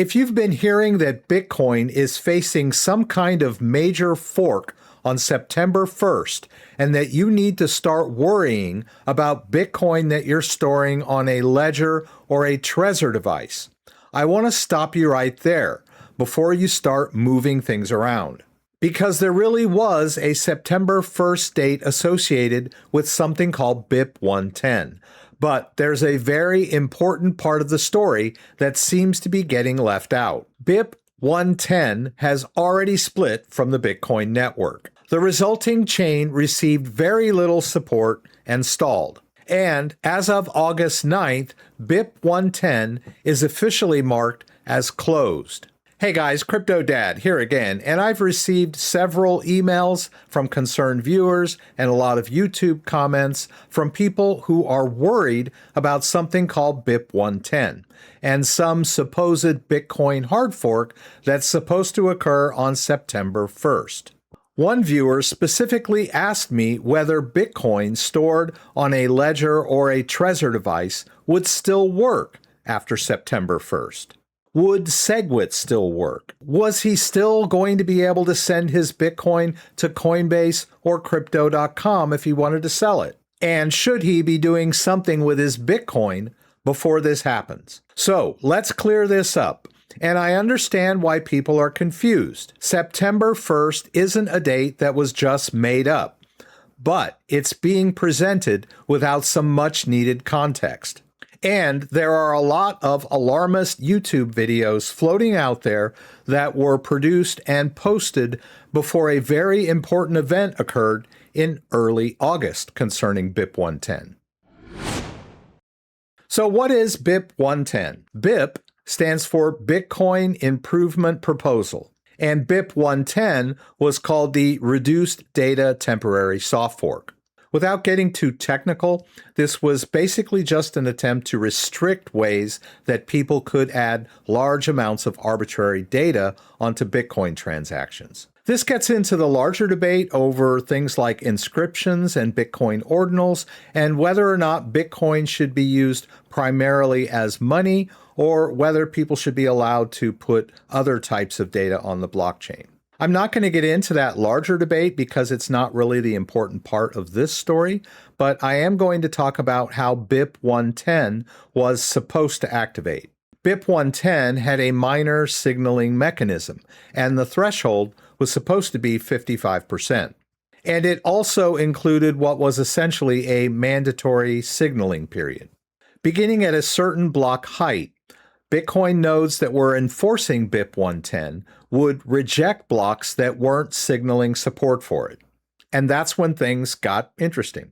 If you've been hearing that Bitcoin is facing some kind of major fork on September 1st, and that you need to start worrying about Bitcoin that you're storing on a ledger or a Trezor device, I want to stop you right there before you start moving things around. Because there really was a September 1st date associated with something called BIP-110. But there's a very important part of the story that seems to be getting left out. BIP-110 has already split from the Bitcoin network. The resulting chain received very little support and stalled. And as of August 9th, BIP-110 is officially marked as closed. Hey guys, CryptoDad here again, and I've received several emails from concerned viewers and a lot of YouTube comments from people who are worried about something called BIP-110 and some supposed Bitcoin hard fork that's supposed to occur on September 1st. One viewer specifically asked me whether Bitcoin stored on a ledger or a Trezor device would still work after September 1st. Would SegWit still work? Was he still going to be able to send his Bitcoin to Coinbase or Crypto.com if he wanted to sell it? And should he be doing something with his Bitcoin before this happens? So let's clear this up. And I understand why people are confused. September 1st isn't a date that was just made up, but it's being presented without some much needed context. And there are a lot of alarmist YouTube videos floating out there that were produced and posted before a very important event occurred in early August concerning BIP-110. So what is BIP-110? BIP stands for Bitcoin Improvement Proposal, and BIP-110 was called the Reduced Data Temporary Soft Fork. Without getting too technical, this was basically just an attempt to restrict ways that people could add large amounts of arbitrary data onto Bitcoin transactions. This gets into the larger debate over things like inscriptions and Bitcoin ordinals and whether or not Bitcoin should be used primarily as money or whether people should be allowed to put other types of data on the blockchain. I'm not going to get into that larger debate because it's not really the important part of this story, but I am going to talk about how BIP-110 was supposed to activate. BIP-110 had a miner signaling mechanism, and the threshold was supposed to be 55%. And it also included what was essentially a mandatory signaling period. Beginning at a certain block height, Bitcoin nodes that were enforcing BIP-110 would reject blocks that weren't signaling support for it. And that's when things got interesting.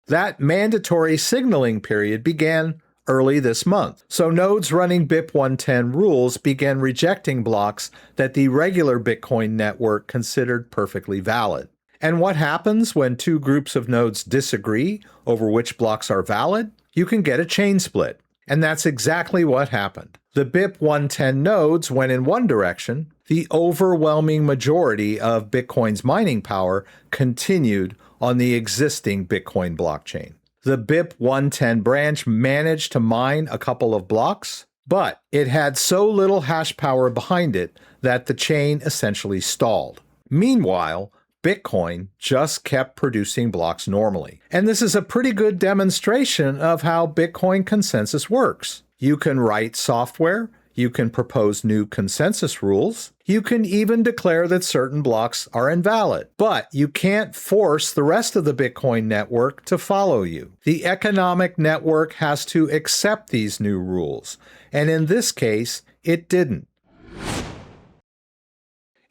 That mandatory signaling period began early this month. So nodes running BIP-110 rules began rejecting blocks that the regular Bitcoin network considered perfectly valid. And what happens when two groups of nodes disagree over which blocks are valid? You can get a chain split. And that's exactly what happened. The BIP-110 nodes went in one direction. The overwhelming majority of Bitcoin's mining power continued on the existing Bitcoin blockchain. The BIP-110 branch managed to mine a couple of blocks, but it had so little hash power behind it that the chain essentially stalled. Meanwhile, Bitcoin just kept producing blocks normally. And this is a pretty good demonstration of how Bitcoin consensus works. You can write software, you can propose new consensus rules, you can even declare that certain blocks are invalid, but you can't force the rest of the Bitcoin network to follow you. The economic network has to accept these new rules, and in this case, it didn't.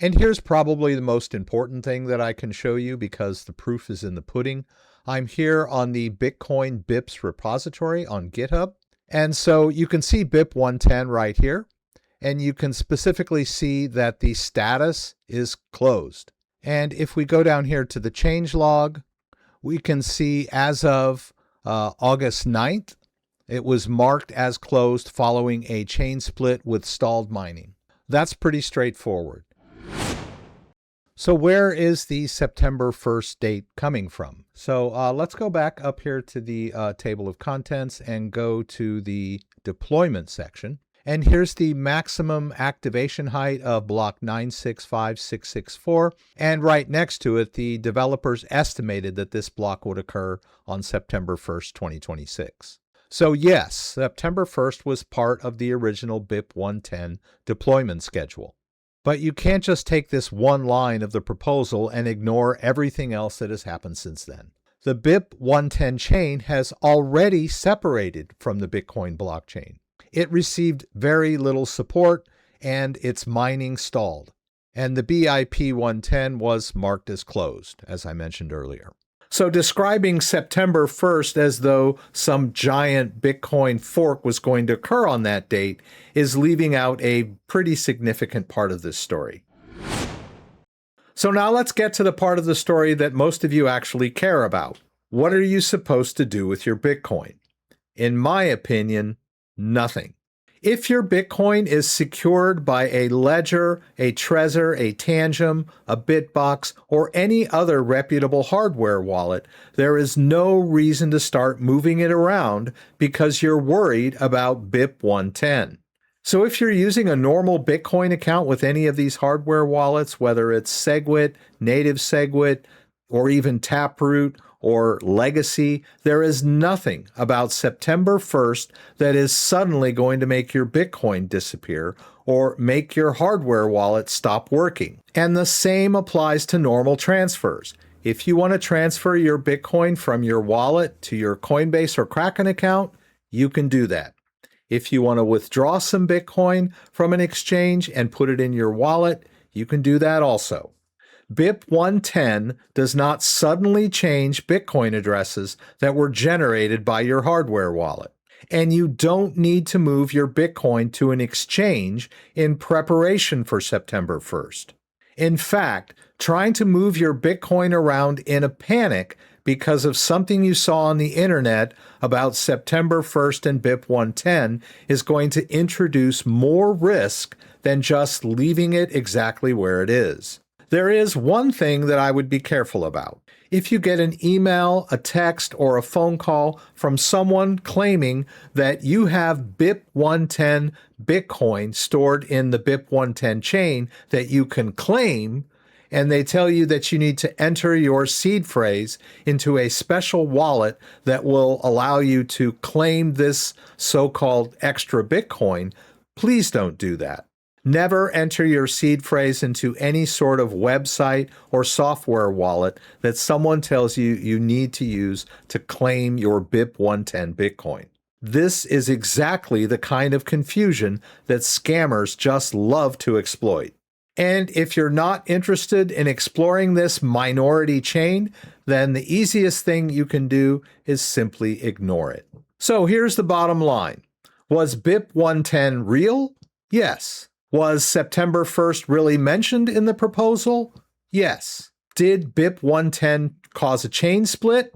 And here's probably the most important thing that I can show you because the proof is in the pudding. I'm here on the Bitcoin BIPs repository on GitHub. And so you can see BIP-110 right here. And you can specifically see that the status is closed. And if we go down here to the changelog, we can see as of August 9th, it was marked as closed following a chain split with stalled mining. That's pretty straightforward. So where is the September 1st date coming from? So let's go back up here to the table of contents and go to the deployment section. And here's the maximum activation height of block 965664. And right next to it, the developers estimated that this block would occur on September 1st, 2026. So yes, September 1st was part of the original BIP-110 deployment schedule. But you can't just take this one line of the proposal and ignore everything else that has happened since then. The BIP-110 chain has already separated from the Bitcoin blockchain. It received very little support and its mining stalled. And the BIP-110 was marked as closed, as I mentioned earlier. So describing September 1st as though some giant Bitcoin fork was going to occur on that date is leaving out a pretty significant part of this story. So now let's get to the part of the story that most of you actually care about. What are you supposed to do with your Bitcoin? In my opinion, nothing. If your Bitcoin is secured by a ledger, a Trezor, a Tangem, a BitBox, or any other reputable hardware wallet, there is no reason to start moving it around because you're worried about BIP-110. So if you're using a normal Bitcoin account with any of these hardware wallets, whether it's SegWit, native SegWit, or even Taproot, or Legacy, there is nothing about September 1st that is suddenly going to make your Bitcoin disappear or make your hardware wallet stop working. And the same applies to normal transfers. If you want to transfer your Bitcoin from your wallet to your Coinbase or Kraken account, you can do that. If you want to withdraw some Bitcoin from an exchange and put it in your wallet, you can do that also. BIP-110 does not suddenly change Bitcoin addresses that were generated by your hardware wallet. And you don't need to move your Bitcoin to an exchange in preparation for September 1st. In fact, trying to move your Bitcoin around in a panic because of something you saw on the internet about September 1st and BIP-110 is going to introduce more risk than just leaving it exactly where it is. There is one thing that I would be careful about. If you get an email, a text, or a phone call from someone claiming that you have BIP-110 Bitcoin stored in the BIP-110 chain that you can claim, and they tell you that you need to enter your seed phrase into a special wallet that will allow you to claim this so-called extra Bitcoin, please don't do that. Never enter your seed phrase into any sort of website or software wallet that someone tells you you need to use to claim your BIP-110 Bitcoin. This is exactly the kind of confusion that scammers just love to exploit. And if you're not interested in exploring this minority chain, then the easiest thing you can do is simply ignore it. So here's the bottom line. Was BIP-110 real? Yes. Was September 1st really mentioned in the proposal? Yes. Did BIP-110 cause a chain split?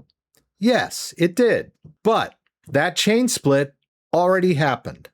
Yes, it did. But that chain split already happened.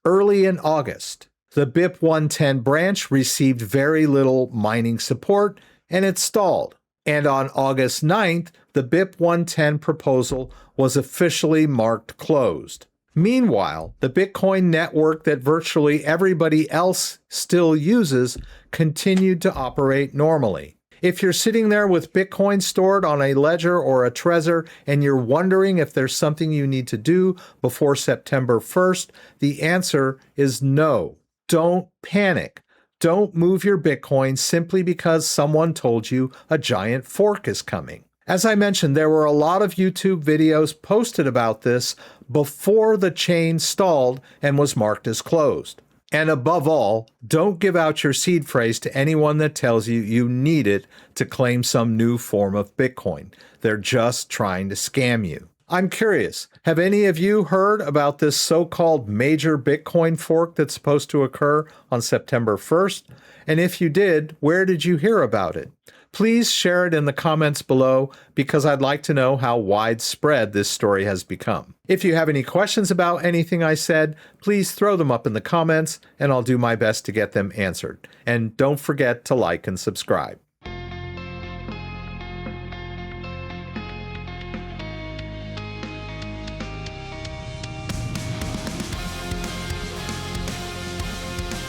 Early in August, the BIP-110 branch received very little mining support and it stalled. And on August 9th, the BIP-110 proposal was officially marked closed. Meanwhile, the Bitcoin network that virtually everybody else still uses continued to operate normally. If you're sitting there with Bitcoin stored on a ledger or a Trezor and you're wondering if there's something you need to do before September 1st, the answer is no. Don't panic. Don't move your Bitcoin simply because someone told you a giant fork is coming. As I mentioned, there were a lot of YouTube videos posted about this before the chain stalled and was marked as closed. And above all, don't give out your seed phrase to anyone that tells you you need it to claim some new form of Bitcoin. They're just trying to scam you. I'm curious, have any of you heard about this so-called major Bitcoin fork that's supposed to occur on September 1st? And if you did, where did you hear about it? Please share it in the comments below because I'd like to know how widespread this story has become. If you have any questions about anything I said, please throw them up in the comments and I'll do my best to get them answered. And don't forget to like and subscribe.